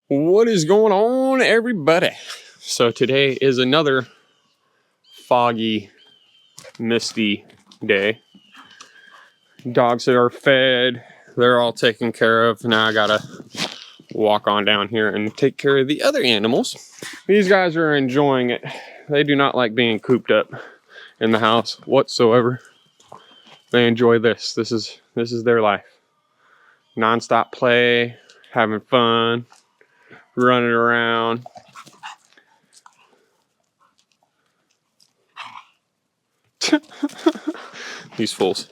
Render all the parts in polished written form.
What is going on, everybody? So today is another foggy, misty day. Dogs are fed, they're all taken care of. Now I gotta walk on down here and take care of the other animals. These guys are enjoying it. They do not like being cooped up in the house whatsoever. They enjoy this. This is their life. Non-stop play, having fun, running around. These fools.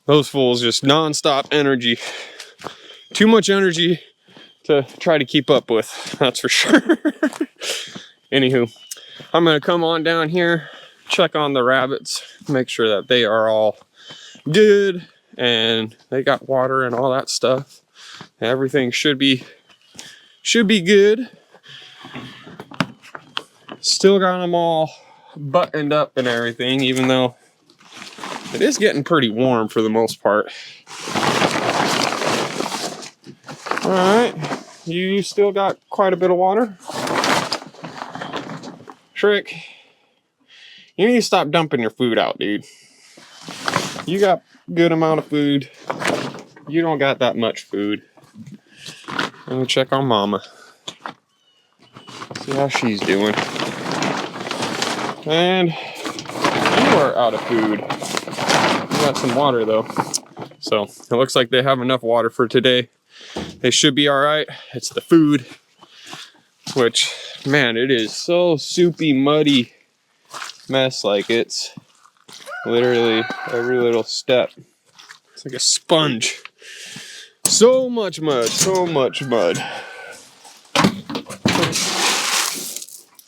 Those fools, just non-stop energy. Too much energy to try to keep up with, that's for sure. Anywho, I'm gonna come on down here, check on the rabbits, make sure that they are all good and they got water and all that stuff. Everything should be good. Still got them all buttoned up and everything, even though it is getting pretty warm for the most part. All right, you still got quite a bit of water. Trick, you need to stop dumping your food out, dude. You got a good amount of food. You don't got that much food. Let me check on Mama. See how she's doing. And you are out of food. You got some water though. So it looks like they have enough water for today. They should be all right. It's the food, which, man, it is so soupy, muddy mess. Like, it's literally every little step. It's like a sponge. So much mud, so much mud.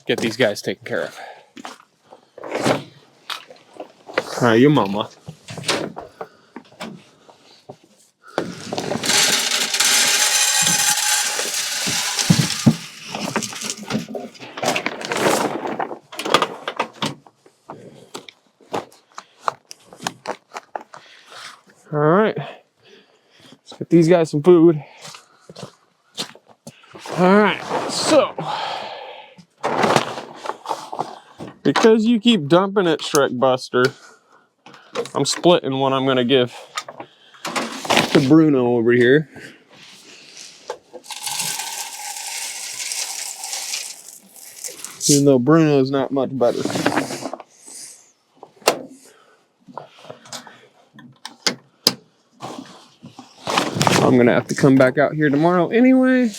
Get these guys taken care of. Hi, your mama. All right, let's get these guys some food. All right, so because you keep dumping it, Shrek Buster, I'm splitting what I'm gonna give to Bruno over here. Even though Bruno's not much better. I'm gonna have to come back out here tomorrow anyway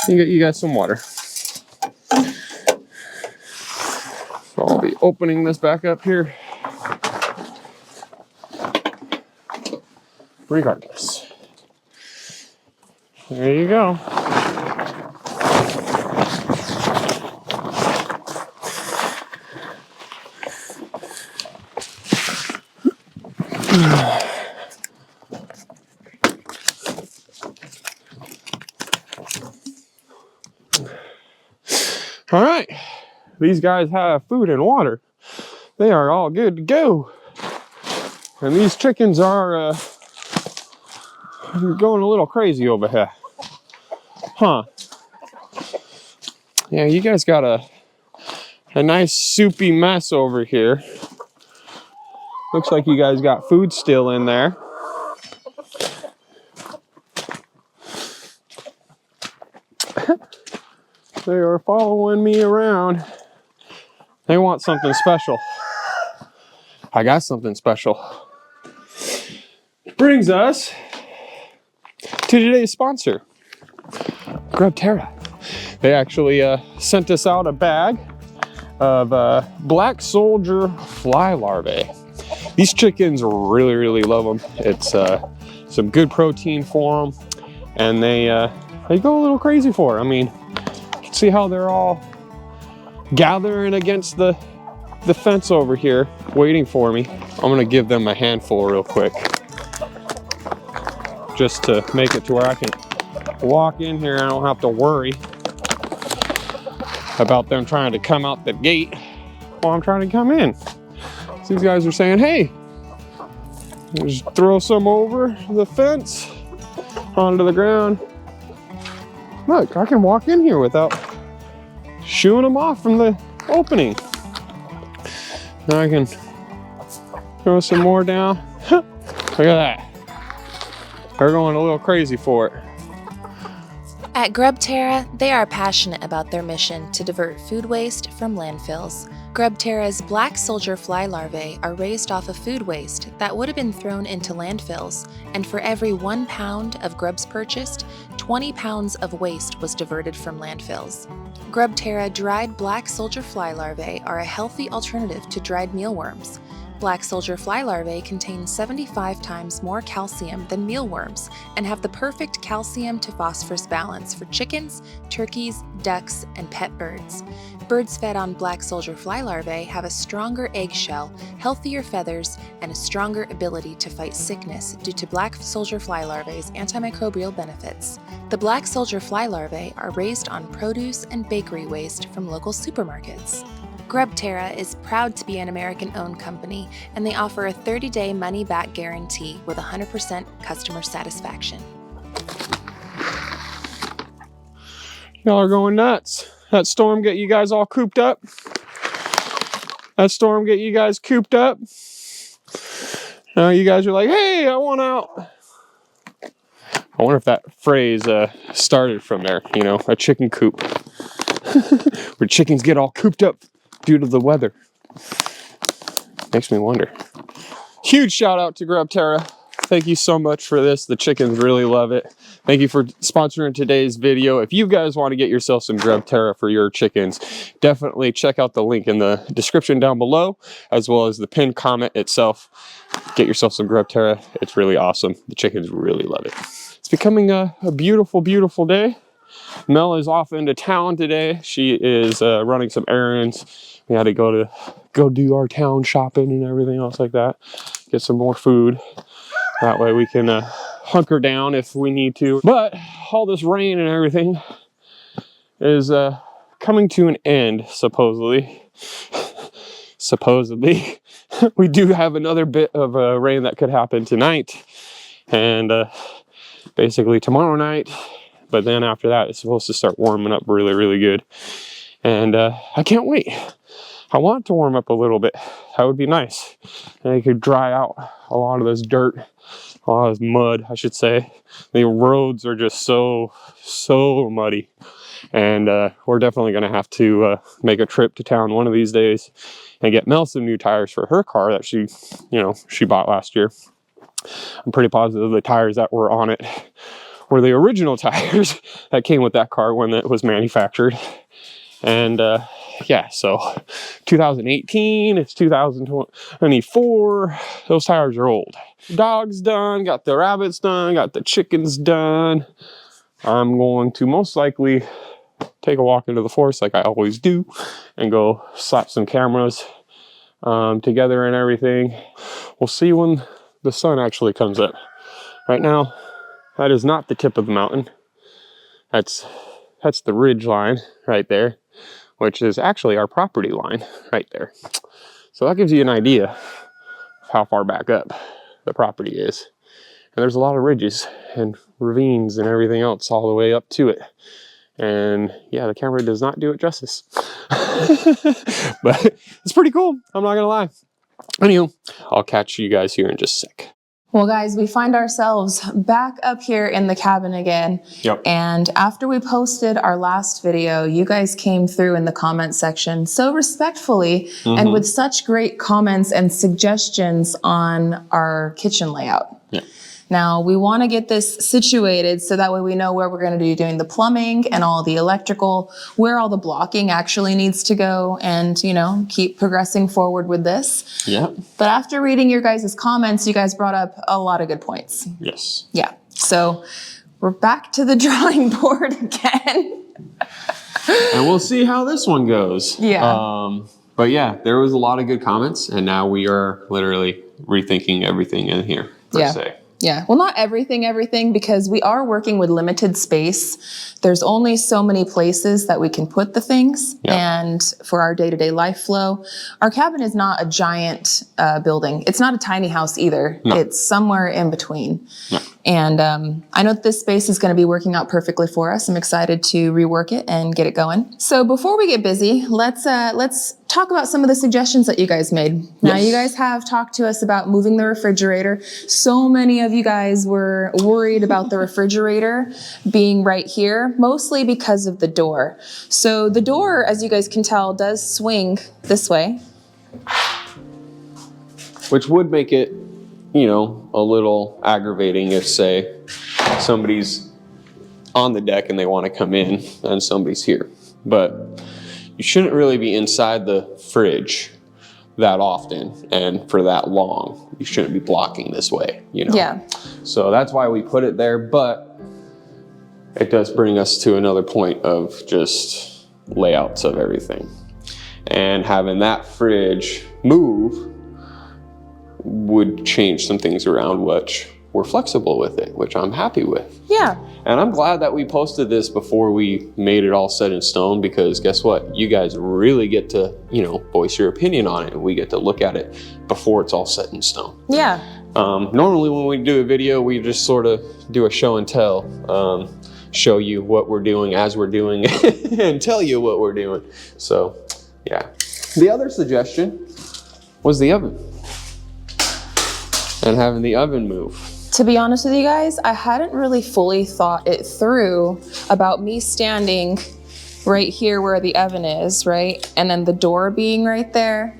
and get you guys some water. opening this back up here. Regardless. There you go. All right, these guys have food and water. They are all good to go. And these chickens are going a little crazy over here. Huh. Yeah, you guys got a nice soupy mess over here. Looks like you guys got food still in there. They are following me around. They want something special. I got something special. Brings us to today's sponsor, GrubTerra. They actually sent us out a bag of black soldier fly larvae. These chickens really, really love them. It's some good protein for them, and they go a little crazy for it. I mean, you can see how they're all gathering against the fence over here, waiting for me. I'm gonna give them a handful real quick, just to make it to where I can walk in here and I don't have to worry about them trying to come out the gate while I'm trying to come in. So these guys are saying, hey, just throw some over the fence onto the ground. Look, I can walk in here without shooing them off from the opening. Now I can throw some more down. Look at that. They're going a little crazy for it. At GrubTerra, they are passionate about their mission to divert food waste from landfills. GrubTerra's black soldier fly larvae are raised off of food waste that would have been thrown into landfills, and for every 1 pound of grubs purchased, 20 pounds of waste was diverted from landfills. GrubTerra dried black soldier fly larvae are a healthy alternative to dried mealworms. Black soldier fly larvae contain 75 times more calcium than mealworms and have the perfect calcium to phosphorus balance for chickens, turkeys, ducks, and pet birds. Birds fed on black soldier fly larvae have a stronger eggshell, healthier feathers, and a stronger ability to fight sickness due to black soldier fly larvae's antimicrobial benefits. The black soldier fly larvae are raised on produce and bakery waste from local supermarkets. GrubTerra is proud to be an American-owned company, and they offer a 30-day money-back guarantee with 100% customer satisfaction. Y'all are going nuts. That storm get you guys all cooped up? That storm get you guys cooped up? Now you guys are like, hey, I want out. I wonder if that phrase started from there, you know, a chicken coop. Where chickens get all cooped up due to the weather. Makes me wonder. Huge shout out to GrubTerra. Thank you so much for this. The chickens really love it. Thank you for sponsoring today's video. If you guys want to get yourself some GrubTerra for your chickens, definitely check out the link in the description down below, as well as the pinned comment itself. Get yourself some GrubTerra. It's really awesome. The chickens really love it. It's becoming a beautiful, beautiful day. Mel is off into town today. She is running some errands. We had to go do our town shopping and everything else like that. Get some more food. That way we can hunker down if we need to. But all this rain and everything is coming to an end, supposedly. Supposedly. We do have another bit of rain that could happen tonight. And basically tomorrow night. But then after that, it's supposed to start warming up really, really good. And I can't wait. I want it to warm up a little bit. That would be nice. And I could dry out a lot of this dirt, a lot of this mud, I should say. The roads are just so muddy. And we're definitely going to have to make a trip to town one of these days and get Mel some new tires for her car that she bought last year. I'm pretty positive the tires that were on it were the original tires that came with that car when it was manufactured. And yeah, so 2018, it's 2024. Those tires are old. Dog's done, got the rabbits done, got the chickens done. I'm going to most likely take a walk into the forest like I always do and go slap some cameras together and everything. We'll see when the sun actually comes up. Right now, that is not the tip of the mountain. That's the ridge line right there, which is actually our property line right there. So that gives you an idea of how far back up the property is. And there's a lot of ridges and ravines and everything else all the way up to it. And yeah, the camera does not do it justice. But it's pretty cool, I'm not gonna lie. Anywho, I'll catch you guys here in just a sec. Well, guys, we find ourselves back up here in the cabin again. Yep. And after we posted our last video, you guys came through in the comment section so respectfully and with such great comments and suggestions on our kitchen layout. Yeah. Now, we want to get this situated so that way we know where we're going to be doing the plumbing and all the electrical, where all the blocking actually needs to go, and, you know, keep progressing forward with this. Yeah. But after reading your guys' comments, you guys brought up a lot of good points. Yes. Yeah. So we're back to the drawing board again. And we'll see how this one goes. Yeah. But yeah, there was a lot of good comments, and now we are literally rethinking everything in here, per se. Yeah, well, not everything, because we are working with limited space. There's only so many places that we can put the things. Yeah. And for our day-to-day life flow, our cabin is not a giant building. It's not a tiny house either. No. It's somewhere in between. No. And I know that this space is going to be working out perfectly for us. I'm excited to rework it and get it going. So before we get busy, let's talk about some of the suggestions that you guys made. Now, Yes. you guys have talked to us about moving the refrigerator. So many of you guys were worried about the refrigerator being right here, mostly because of the door. So the door, as you guys can tell, does swing this way. Which would make it, you know, a little aggravating if, say, somebody's on the deck and they want to come in and somebody's here. But you shouldn't really be inside the fridge that often and for that long. You shouldn't be blocking this way, you know? Yeah. So that's why we put it there, but it does bring us to another point of just layouts of everything. And having that fridge move would change some things around, which we're flexible with it, which I'm happy with. Yeah. And I'm glad that we posted this before we made it all set in stone, because guess what? You guys really get to, you know, voice your opinion on it, and we get to look at it before it's all set in stone. Yeah. Normally when we do a video, we just sort of do a show and tell, show you what we're doing as we're doing it and tell you what we're doing. So yeah. The other suggestion was the oven and having the oven move. To be honest with you guys, I hadn't really fully thought it through about me standing right here where the oven is, right? And then the door being right there.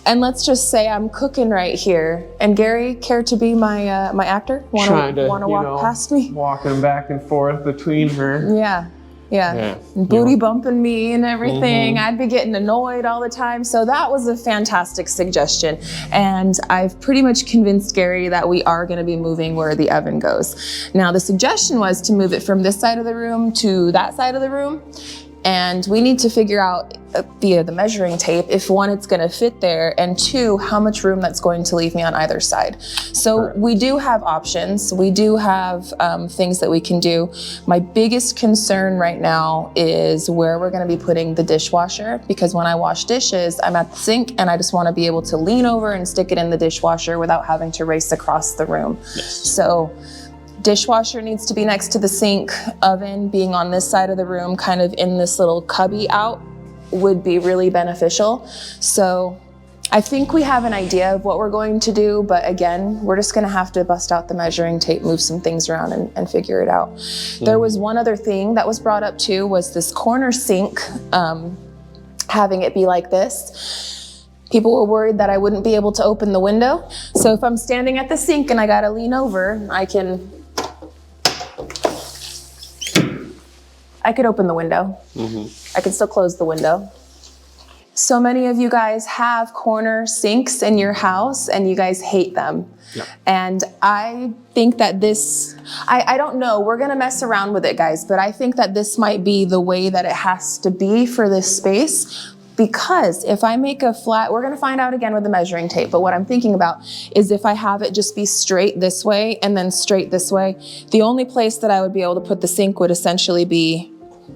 And let's just say I'm cooking right here. And Gary, care to be my my actor? Want to walk past me? Walking back and forth between her. Yeah. And booty bumping me and everything. I'd be getting annoyed all the time. So that was a fantastic suggestion. And I've pretty much convinced Gary that we are going to be moving where the oven goes. Now, the suggestion was to move it from this side of the room to that side of the room. And we need to figure out via the measuring tape if one, it's going to fit there, and two, how much room that's going to leave me on either side. So we do have options. We do have things that we can do. My biggest concern right now is where we're going to be putting the dishwasher, because when I wash dishes, I'm at the sink and I just want to be able to lean over and stick it in the dishwasher without having to race across the room. Yes. So dishwasher needs to be next to the sink. Oven being on this side of the room, kind of in this little cubby out, would be really beneficial. So I think we have an idea of what we're going to do, but again, we're just gonna have to bust out the measuring tape, move some things around and figure it out. There was one other thing that was brought up too, was this corner sink, having it be like this. People were worried that I wouldn't be able to open the window. So if I'm standing at the sink and I gotta lean over, I could open the window. I could still close the window. so many of you guys have corner sinks in your house and you guys hate them. Yeah. And I think that this, I don't know, we're gonna mess around with it, guys, but I think that this might be the way that it has to be for this space. Because if I make a flat, we're gonna find out again with the measuring tape, but what I'm thinking about is if I have it just be straight this way and then straight this way, the only place that I would be able to put the sink would essentially be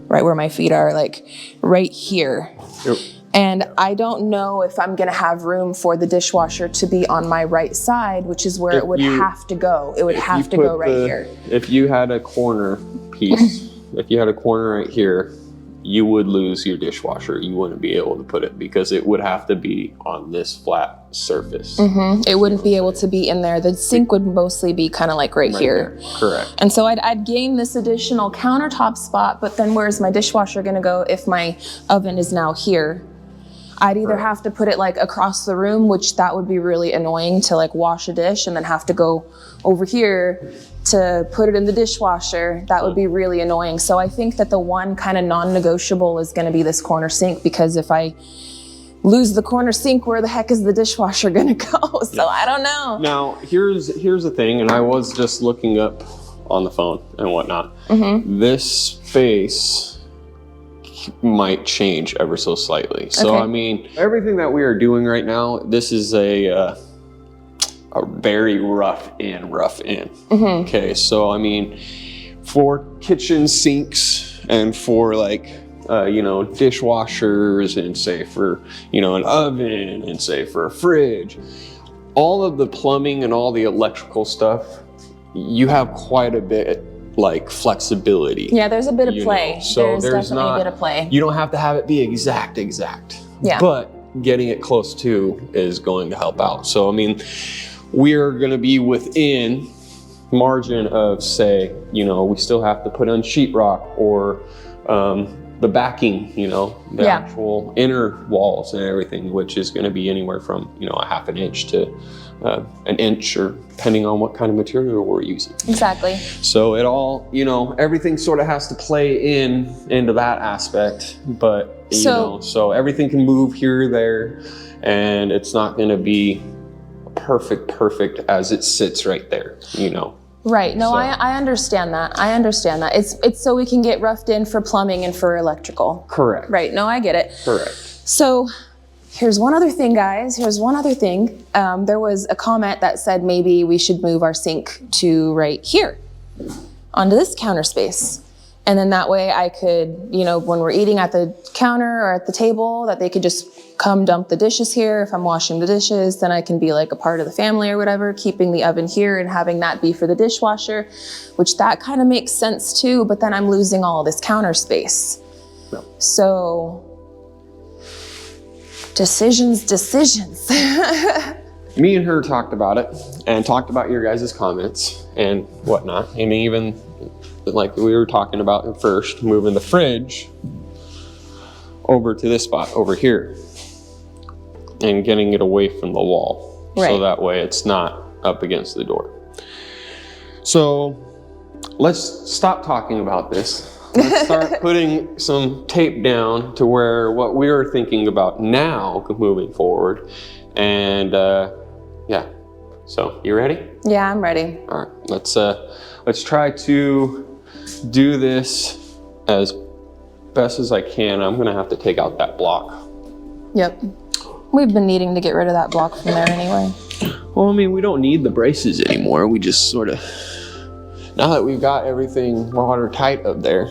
right where my feet are, like right here. Yep. And I don't know if I'm gonna have room for the dishwasher to be on my right side, which is where it would have to go. It would have to go right here. If you had a corner piece, if you had a corner right here, you would lose your dishwasher. You wouldn't be able to put it because it would have to be on this flat surface. It wouldn't be able to be in there. The sink would mostly be kind of like right here. There. Correct. And so I'd gain this additional countertop spot, but then where's my dishwasher gonna go if my oven is now here? I'd either have to put it like across the room, which that would be really annoying to like wash a dish and then have to go over here to put it in the dishwasher. That would be really annoying. So I think that the one kind of non-negotiable is gonna be this corner sink, because if I lose the corner sink, where the heck is the dishwasher gonna go? So I don't know. Now, here's the thing, and I was just looking up on the phone and whatnot. This space might change ever so slightly. So, I mean, everything that we are doing right now, this is a very rough in. Okay, so I mean, for kitchen sinks and for like, you know, dishwashers and say for, you know, an oven and say for a fridge, all of the plumbing and all the electrical stuff, you have quite a bit like flexibility. Yeah, there's a bit of play. So there's definitely a bit of play. You don't have to have it be exact. Yeah. But getting it close to is going to help out. So, I mean, we're going to be within margin of, say, you know, we still have to put on sheetrock or the backing, you know, the actual inner walls and everything, which is going to be anywhere from, you know, a half an inch to an inch, or depending on what kind of material we're using. Exactly. So it all, you know, everything sort of has to play into that aspect, but you know, so everything can move here or there, and it's not going to be perfect as it sits right there, you know. Right. No, So- I understand that. I understand that. It's so we can get roughed in for plumbing and for electrical. Correct. Right. No, I get it. Correct. So here's one other thing, guys. Here's one other thing. There was a comment that said maybe we should move our sink to right here onto this counter space. And then that way I could, you know, when we're eating at the counter or at the table, that they could just come dump the dishes here. If I'm washing the dishes, then I can be like a part of the family or whatever, keeping the oven here and having that be for the dishwasher, which that kind of makes sense too, but then I'm losing all this counter space. No. So decisions. Me and her talked about it and talked about your guys' comments and whatnot. And even like we were talking about at first, moving the fridge over to this spot over here and getting it away from the wall. Right. So that way it's not up against the door. So let's stop talking about this. Let's start putting some tape down to where what we are thinking about now moving forward. And yeah, so you ready? Yeah, I'm ready. All right, let's try to do this as best as I can. I'm gonna have to take out that block. Yep. We've been needing to get rid of that block from there anyway. Well, I mean, we don't need the braces anymore. We just sort of, now that we've got everything watertight up there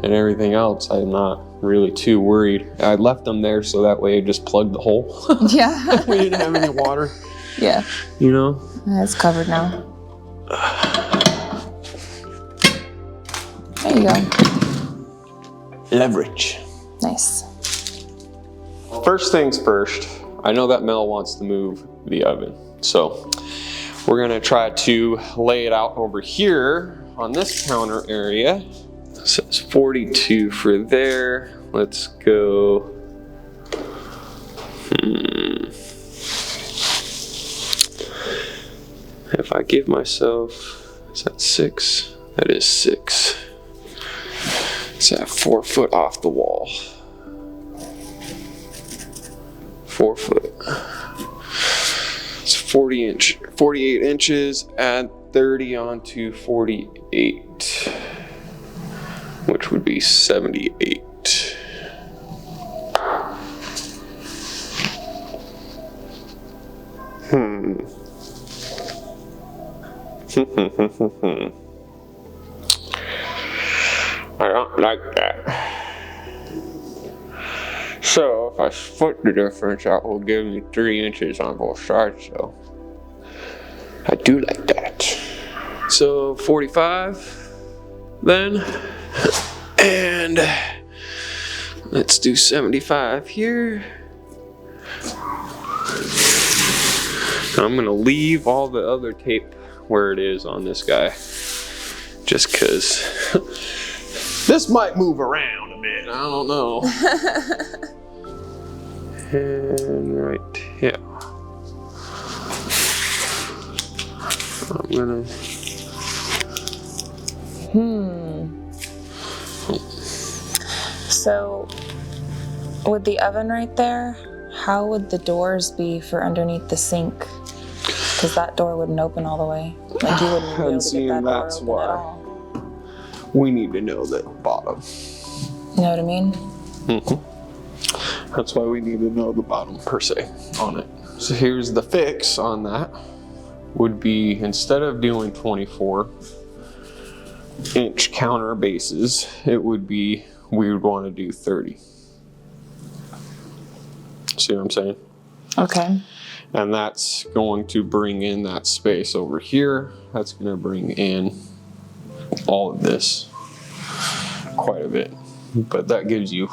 and everything else, I'm not really too worried. I left them there so that way I just plugged the hole. Yeah. We didn't have any water, Yeah. you know? It's covered now. There you go. Leverage. Nice. First things first, I know that Mel wants to move the oven. So we're gonna try to lay it out over here on this counter area. So it's 42 for there. Let's go. If I give myself, is that 6? That is 6. It's at 4 foot off the wall. 4 foot. It's 48 inches, add 30 onto 48, which would be 78. I don't like that. So if I split the difference, that will give me 3 inches on both sides, so I do like that. So 45 then, and let's do 75 here. I'm gonna leave all the other tape where it is on this guy, just cause this might move around a bit, I don't know. And right here. I'm gonna... So, with the oven right there, how would the doors be for underneath the sink? Because that door wouldn't open all the way. Like you wouldn't be able to get that door open at all. We need to know the bottom. You know what I mean? That's why we need to know the bottom per se on it. So here's the fix on that. Would be, instead of doing 24-inch counter bases, it would be, we would want to do 30. See what I'm saying? Okay. And that's going to bring in that space over here. That's going to bring in all of this quite a bit. But that gives you,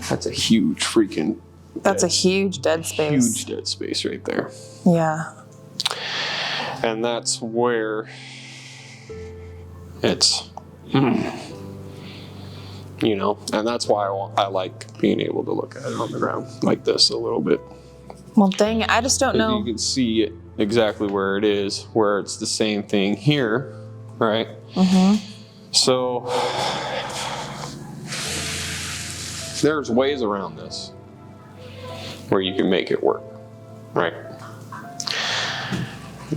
that's a huge freaking... That's a huge dead space. Huge dead space right there. Yeah. And that's where it's, you know, and that's why I like being able to look at it on the ground like this a little bit. Well, dang it, I just don't know. You can see it exactly where it is, where it's the same thing here, right? So there's ways around this where you can make it work, right?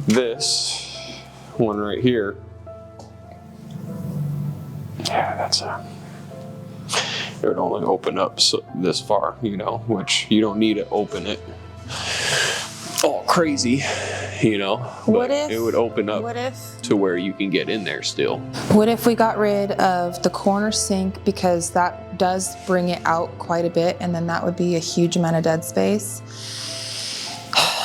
This one right here, yeah, that's it would only open up this far, you know, which you don't need to open it all crazy, you know, but it would open up to where you can get in there still. What if we got rid of the corner sink, because that does bring it out quite a bit, and then that would be a huge amount of dead space.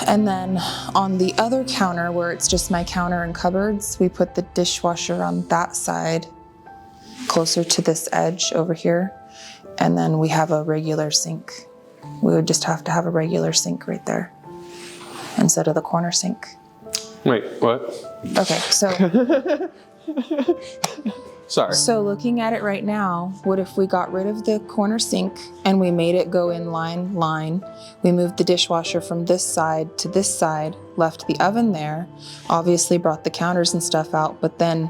And then on the other counter, where it's just my counter and cupboards, we put the dishwasher on that side, closer to this edge over here. And then we have a regular sink. We would just have to have a regular sink right there instead of the corner sink. Wait, what? Okay, so... Sorry. So looking at it right now, what if we got rid of the corner sink and we made it go in line? We moved the dishwasher from this side to this side, left the oven there, obviously brought the counters and stuff out, but then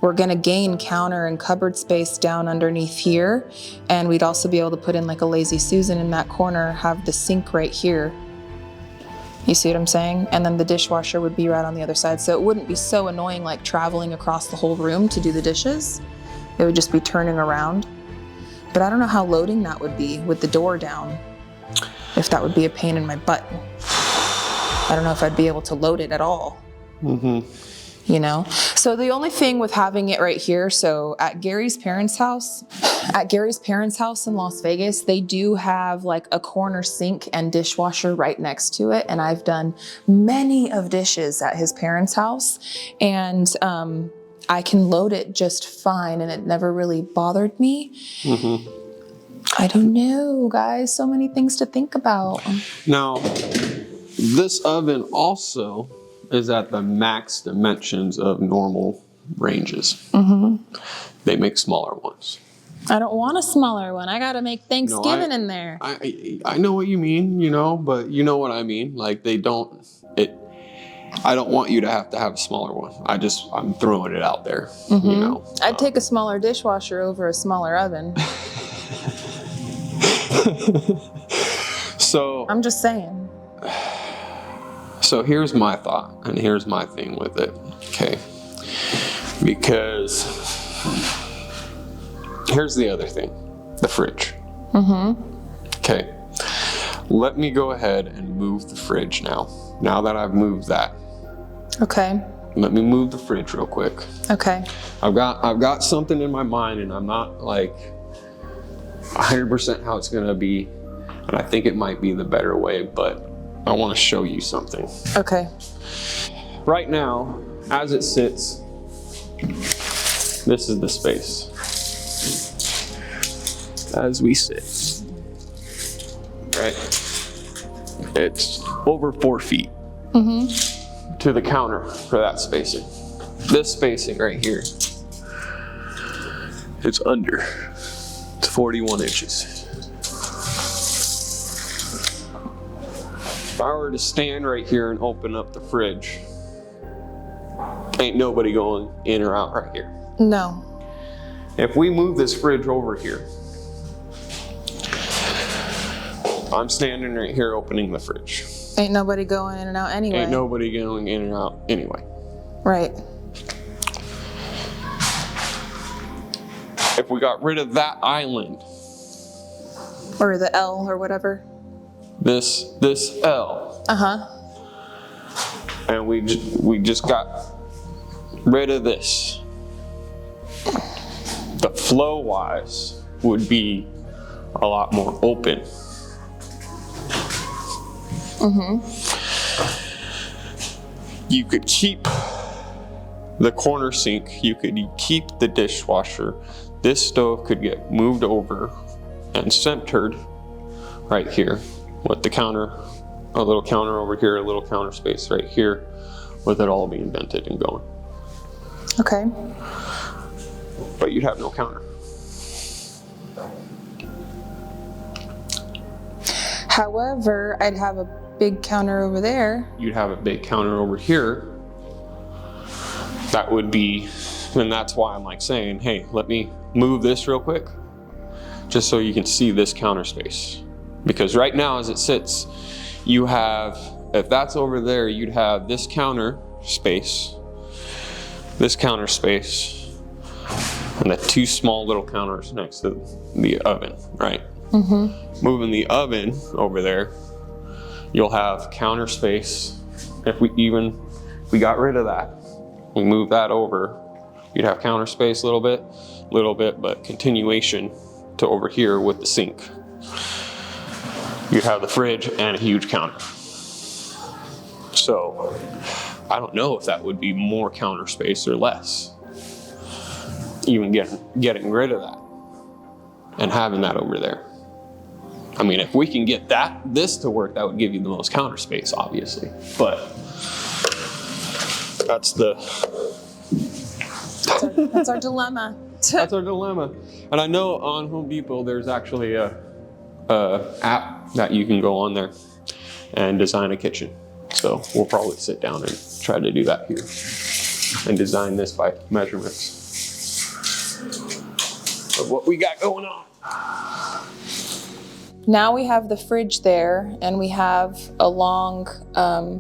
we're gonna gain counter and cupboard space down underneath here, and we'd also be able to put in like a Lazy Susan in that corner, have the sink right here. You see what I'm saying? And then the dishwasher would be right on the other side. So it wouldn't be so annoying like traveling across the whole room to do the dishes. It would just be turning around. But I don't know how loading that would be with the door down. If that would be a pain in my butt. I don't know if I'd be able to load it at all. You know? So the only thing with having it right here, so at Gary's parents' house in Las Vegas, they do have like a corner sink and dishwasher right next to it. And I've done many of dishes at his parents' house, and I can load it just fine, and it never really bothered me. I don't know, guys, so many things to think about. Now, this oven also is at the max dimensions of normal ranges. They make smaller ones. I don't want a smaller one. I gotta make Thanksgiving in there. I know what you mean, you know, but you know what I mean. Like I don't want you to have a smaller one. I'm throwing it out there, you know. I'd take a smaller dishwasher over a smaller oven. So I'm just saying. So here's my thought, and here's my thing with it, okay? Because here's the other thing, the fridge. Okay, let me go ahead and move the fridge now. Now that I've moved that. Okay. Let me move the fridge real quick. Okay. I've got something in my mind, and I'm not like 100% how it's gonna be, and I think it might be the better way, but I want to show you something. Okay. Right now, as it sits, this is the space. As we sit, right? It's over 4 feet to the counter for that spacing. This spacing right here, it's under. It's 41 inches. If I were to stand right here and open up the fridge, ain't nobody going in or out right here. No. If we move this fridge over here, I'm standing right here opening the fridge. Ain't nobody going in and out anyway. Ain't nobody going in and out anyway. Right. If we got rid of that island, Or the L or whatever. this L, and we just got rid of this, the flow wise would be a lot more open. You could keep the corner sink, you could keep the dishwasher. This stove could get moved over and centered right here with the counter, a little counter over here, a little counter space right here, with it all being vented and going. Okay. But you'd have no counter. However, I'd have a big counter over there. You'd have a big counter over here. That would be, and that's why I'm like saying, hey, let me move this real quick, just so you can see this counter space. Because right now as it sits, you have, if that's over there, you'd have this counter space, and the two small little counters next to the oven, right? Moving the oven over there, you'll have counter space. If we got rid of that, we move that over, you'd have counter space a little bit, but continuation to over here with the sink. You'd have the fridge and a huge counter. So I don't know if that would be more counter space or less. Even getting rid of that and having that over there. I mean, if we can get this to work, that would give you the most counter space, obviously. But that's our dilemma. That's our dilemma. And I know on Home Depot, there's actually a app that you can go on there and design a kitchen. So we'll probably sit down and try to do that here and design this by measurements of what we got going on. Now we have the fridge there, and we have a long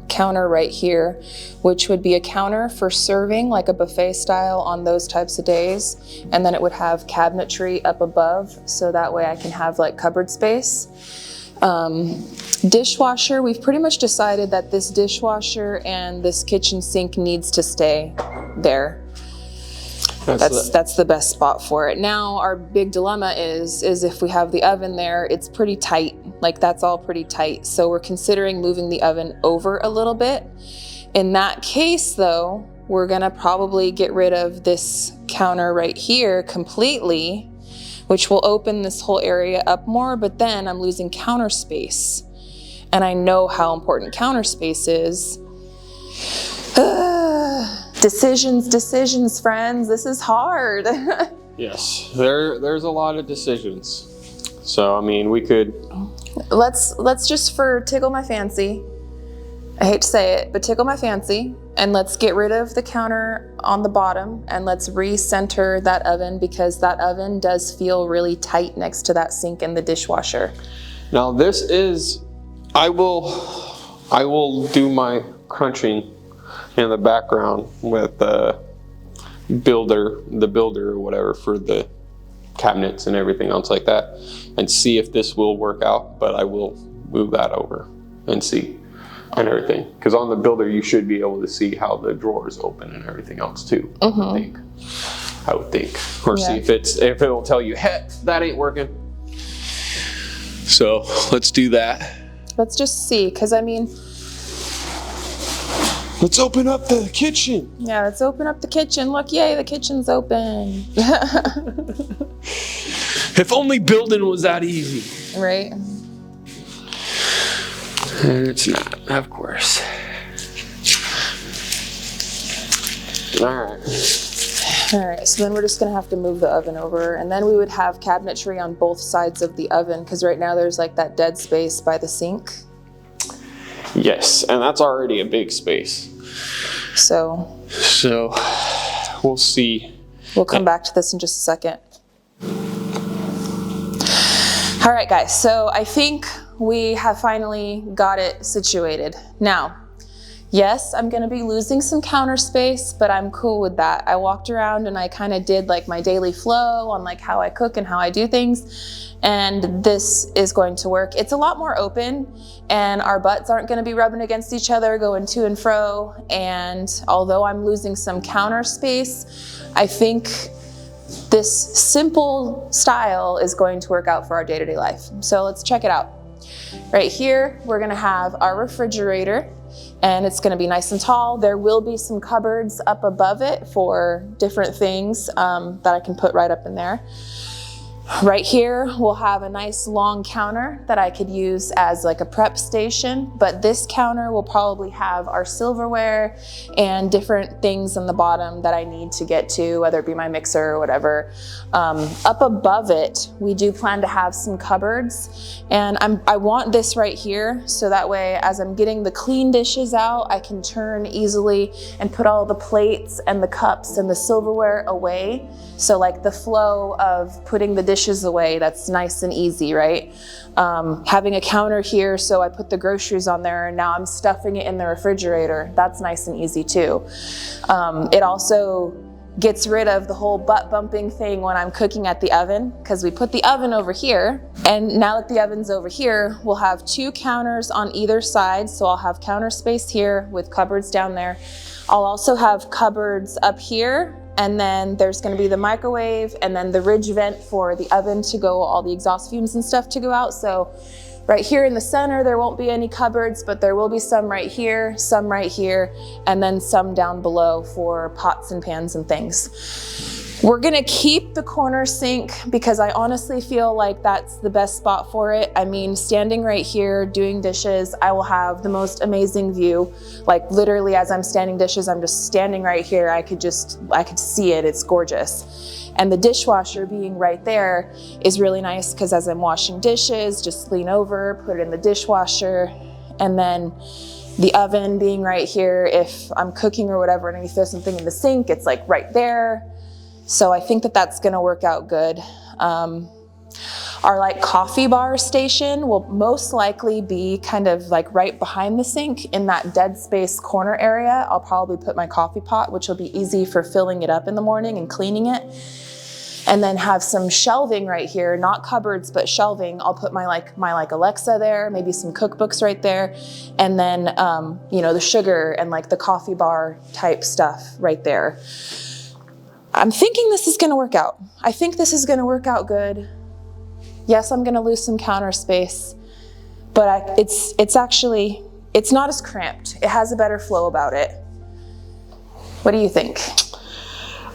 counter right here, which would be a counter for serving, like a buffet style on those types of days. And then it would have cabinetry up above, so that way I can have like cupboard space. Dishwasher, we've pretty much decided that this dishwasher and this kitchen sink needs to stay there. That's the best spot for it. Now our big dilemma is if we have the oven there, it's pretty tight. Like that's all pretty tight. So we're considering moving the oven over a little bit. In that case though, we're gonna probably get rid of this counter right here completely, which will open this whole area up more, but then I'm losing counter space. And I know how important counter space is. Decisions, friends. This is hard. Yes, there's a lot of decisions. So I mean, we could. Let's just for tickle my fancy. I hate to say it, but tickle my fancy, and let's get rid of the counter on the bottom, and let's recenter that oven, because that oven does feel really tight next to that sink and the dishwasher. Now this is I will do my crunching in the background with the builder or whatever for the cabinets and everything else like that, and see if this will work out. But I will move that over and see and everything, because on the builder you should be able to see how the drawers open and everything else too. I would think, or see if it will tell you, heck, that ain't working. So let's do that. Let's just see, because I mean, let's open up the kitchen. Yeah, let's open up the kitchen. Look, yay, the kitchen's open. If only building was that easy. Right? And it's not, of course. All right, so then we're just gonna have to move the oven over, and then we would have cabinetry on both sides of the oven, because right now there's like that dead space by the sink. Yes, and that's already a big space. So we'll see. We'll come back to this in just a second. All right, guys, so I think we have finally got it situated. Now, yes, I'm gonna be losing some counter space, but I'm cool with that. I walked around and I kind of did like my daily flow on like how I cook and how I do things, and this is going to work. It's a lot more open, and our butts aren't gonna be rubbing against each other, going to and fro, and although I'm losing some counter space, I think this simple style is going to work out for our day-to-day life. So let's check it out. Right here, we're gonna have our refrigerator, and it's gonna be nice and tall. There will be some cupboards up above it for different things that I can put right up in there. Right here, we'll have a nice long counter that I could use as like a prep station, but this counter will probably have our silverware and different things on the bottom that I need to get to, whether it be my mixer or whatever. Up above it, we do plan to have some cupboards, and I want this right here, so that way as I'm getting the clean dishes out, I can turn easily and put all the plates and the cups and the silverware away. So like the flow of putting the dishes away, that's nice and easy, right? Having a counter here, so I put the groceries on there and now I'm stuffing it in the refrigerator. That's nice and easy too. It also gets rid of the whole butt bumping thing when I'm cooking at the oven, because we put the oven over here, and now that the oven's over here, we'll have two counters on either side. So I'll have counter space here with cupboards down there. I'll also have cupboards up here, and then there's gonna be the microwave and then the ridge vent for the oven to go, all the exhaust fumes and stuff to go out. So right here in the center, there won't be any cupboards, but there will be some right here, and then some down below for pots and pans and things. We're gonna keep the corner sink because I honestly feel like that's the best spot for it. I mean, standing right here doing dishes, I will have the most amazing view. Like literally as I'm standing dishes, I'm just standing right here. I could see it, it's gorgeous. And the dishwasher being right there is really nice, because as I'm washing dishes, just lean over, put it in the dishwasher, and then the oven being right here, if I'm cooking or whatever and I throw something in the sink, it's like right there. So I think that that's gonna work out good. Our like coffee bar station will most likely be kind of like right behind the sink in that dead space corner area. I'll probably put my coffee pot, which will be easy for filling it up in the morning and cleaning it. And then have some shelving right here, not cupboards, but shelving. I'll put my Alexa there, maybe some cookbooks right there. And then, the sugar and like the coffee bar type stuff right there. I'm thinking this is gonna work out. I think this is gonna work out good. Yes, I'm gonna lose some counter space, but it's not as cramped. It has a better flow about it. What do you think?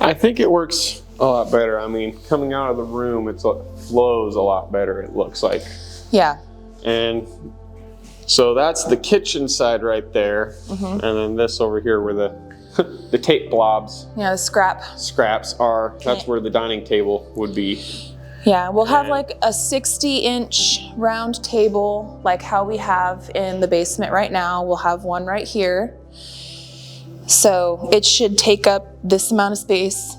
I think it works a lot better. I mean, coming out of the room, it flows a lot better, it looks like. Yeah. And so that's the kitchen side right there. And then this over here where the tape blobs. Yeah, the scraps are, that's where the dining table would be. Yeah, we'll have like a 60-inch round table, like how we have in the basement right now. We'll have one right here. So it should take up this amount of space,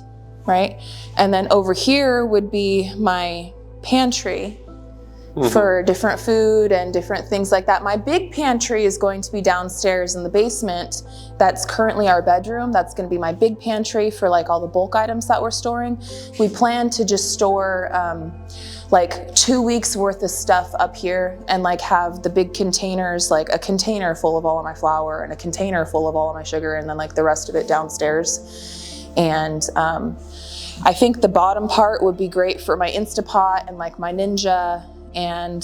right? And then over here would be my pantry. for different food and different things like that. My big pantry is going to be downstairs in the basement. That's currently our bedroom. That's going to be my big pantry for like all the bulk items that we're storing. We plan to just store like 2 weeks worth of stuff up here and like have the big containers, like a container full of all of my flour and a container full of all of my sugar, and then like the rest of it downstairs. And I think the bottom part would be great for my Instapot and like my Ninja and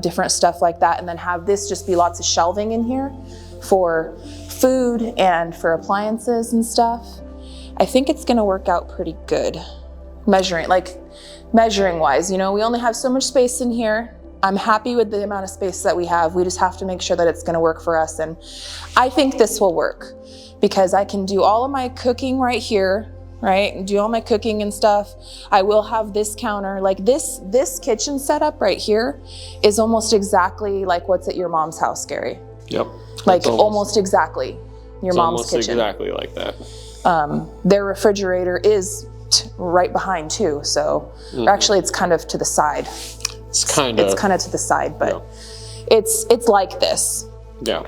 different stuff like that, and then have this just be lots of shelving in here for food and for appliances and stuff. I think it's gonna work out pretty good. Measuring wise, you know, we only have so much space in here. I'm happy with the amount of space that we have. We just have to make sure that it's gonna work for us. And I think this will work because I can do all of my cooking right here, right? And do all my cooking and stuff. I will have this counter, like this kitchen setup right here is almost exactly like what's at your mom's house, Gary. Yep. Like almost exactly your mom's kitchen. Exactly like that. Their refrigerator is right behind too. So or actually it's kind of to the side. It's kind of to the side, but it's like this. Yeah.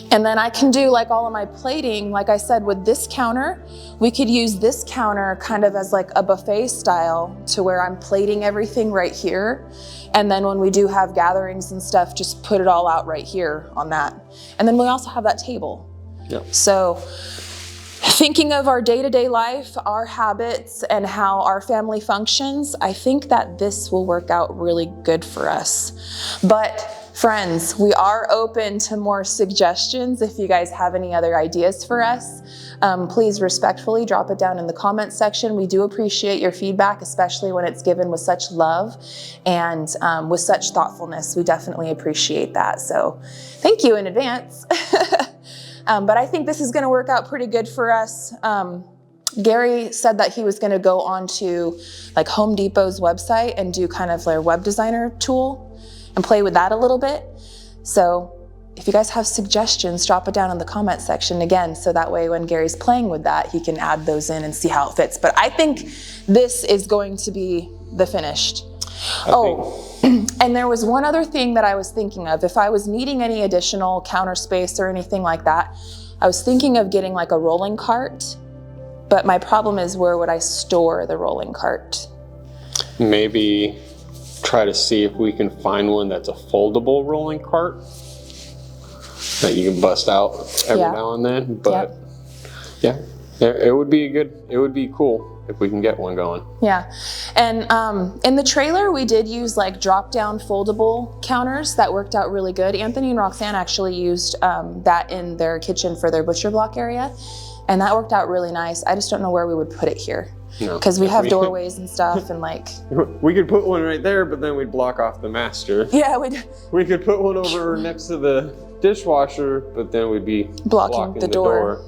And then I can do like all of my plating, like I said, with this counter. We could use this counter kind of as like a buffet style to where I'm plating everything right here. And then when we do have gatherings and stuff, just put it all out right here on that. And then we also have that table. Yeah. So thinking of our day-to-day life, our habits, and how our family functions, I think that this will work out really good for us. But friends, we are open to more suggestions. If you guys have any other ideas for us, please respectfully drop it down in the comments section. We do appreciate your feedback, especially when it's given with such love and with such thoughtfulness. We definitely appreciate that. So thank you in advance. But I think this is gonna work out pretty good for us. Gary said that he was gonna go on to like Home Depot's website and do kind of their web designer tool and play with that a little bit. So if you guys have suggestions, drop it down in the comment section again, so that way when Gary's playing with that, he can add those in and see how it fits. But I think this is going to be the finished. And there was one other thing that I was thinking of. If I was needing any additional counter space or anything like that, I was thinking of getting like a rolling cart, but my problem is, where would I store the rolling cart? Maybe try to see if we can find one that's a foldable rolling cart that you can bust out every now and then. But yeah, it would be cool if we can get one going. Yeah, and in the trailer we did use like drop-down foldable counters that worked out really good. Anthony and Roxanne actually used that in their kitchen for their butcher block area, and that worked out really nice. I just don't know where we would put it here, because we have doorways and stuff, and like we could put one right there, but then we'd block off the master. Yeah, we could put one over next to the dishwasher, but then we'd be blocking the door.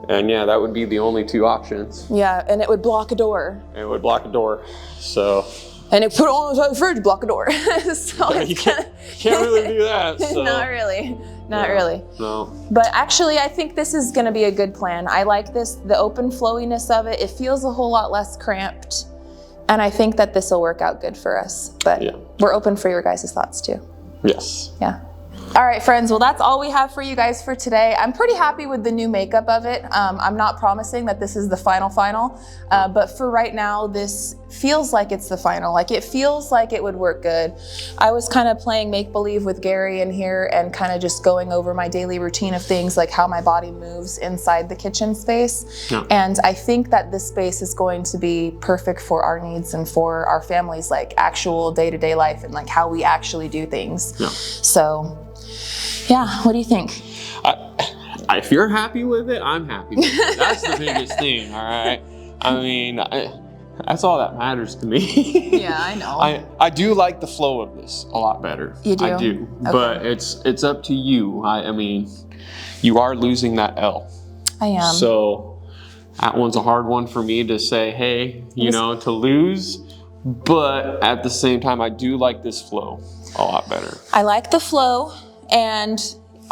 And yeah, that would be the only two options. Yeah, and it would block a door. And it would block a door, so. And it put it on the fridge, block a door. So yeah, you can't really do that. So. Not really, not really. No. But actually, I think this is gonna be a good plan. I like this, the open flowiness of it. It feels a whole lot less cramped. And I think that this will work out good for us. But we're open for your guys' thoughts too. Yes. Yeah. All right, friends, well, that's all we have for you guys for today. I'm pretty happy with the new makeup of it. I'm not promising that this is the final, but for right now, this feels like it's the final. Like, it feels like it would work good. I was kind of playing make-believe with Gary in here and kind of just going over my daily routine of things, like how my body moves inside the kitchen space. Yeah. And I think that this space is going to be perfect for our needs and for our family's like actual day-to-day life and like how we actually do things. Yeah. So, yeah, what do you think? If you're happy with it, I'm happy with it. That's the biggest thing, all right? I mean, that's all that matters to me. Yeah, I know. I do like the flow of this a lot better. You do? I do, okay. But it's up to you. I mean, you are losing that L. I am. So that one's a hard one for me to say, hey, to lose. But at the same time, I do like this flow a lot better. I like the flow, and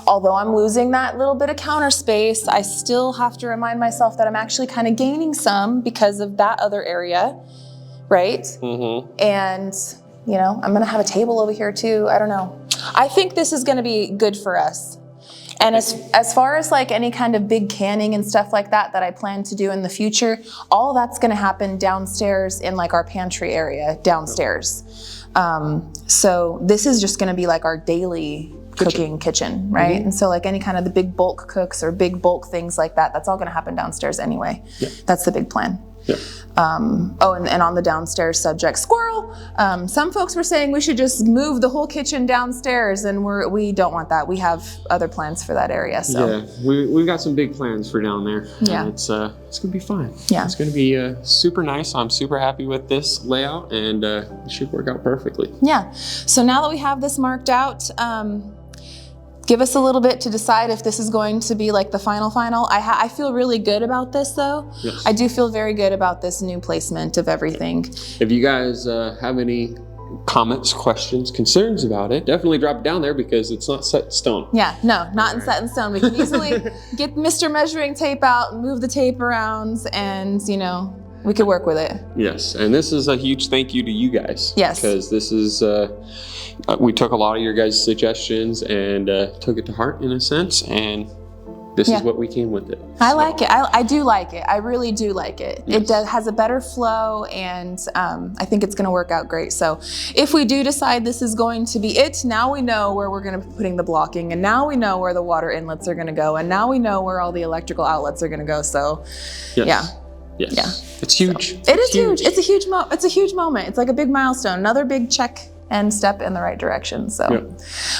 although I'm losing that little bit of counter space, I still have to remind myself that I'm actually kind of gaining some because of that other area, right? Mm-hmm. And you know, I'm gonna have a table over here too. I don't know. I think this is gonna be good for us. And as far as like any kind of big canning and stuff like that I plan to do in the future, all that's gonna happen downstairs in like our pantry area downstairs. So this is just gonna be like our daily cooking kitchen, right? And so like any kind of the big bulk cooks or big bulk things like that, that's all gonna happen downstairs anyway. That's the big plan. Oh, and on the downstairs subject, squirrel. Some folks were saying we should just move the whole kitchen downstairs, and we don't want that. We have other plans for that area. So yeah, we've got some big plans for down there. Yeah, it's gonna be fun. Yeah, it's gonna be super nice. I'm super happy with this layout, and it should work out perfectly. Yeah. So now that we have this marked out, give us a little bit to decide if this is going to be like the final. I feel really good about this though. Yes. I do feel very good about this new placement of everything. If you guys have any comments, questions, concerns about it, definitely drop it down there because it's not set in stone. Yeah, no, not set in stone. We can easily get Mr. Measuring Tape out, move the tape around, and you know, we could work with it. Yes, and this is a huge thank you to you guys. Yes. Because this is, we took a lot of your guys' suggestions and took it to heart in a sense, and this is what we came with it. I like it. I do like it. I really do like it. Yes. It has a better flow, and I think it's going to work out great. So if we do decide this is going to be it, now we know where we're going to be putting the blocking, and now we know where the water inlets are going to go, and now we know where all the electrical outlets are going to go. So yeah. Yes. Yeah. It's huge. So, it is huge. It's a huge it's a huge moment. It's like a big milestone, another big check and step in the right direction. So,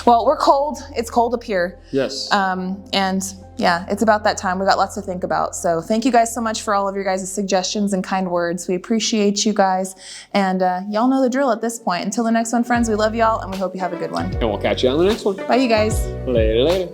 well, we're cold. It's cold up here. Yes. And yeah, it's about that time. We got lots to think about. So thank you guys so much for all of your guys' suggestions and kind words. We appreciate you guys. And y'all know the drill at this point. Until the next one, friends, we love y'all and we hope you have a good one. And we'll catch you on the next one. Bye, you guys. Later.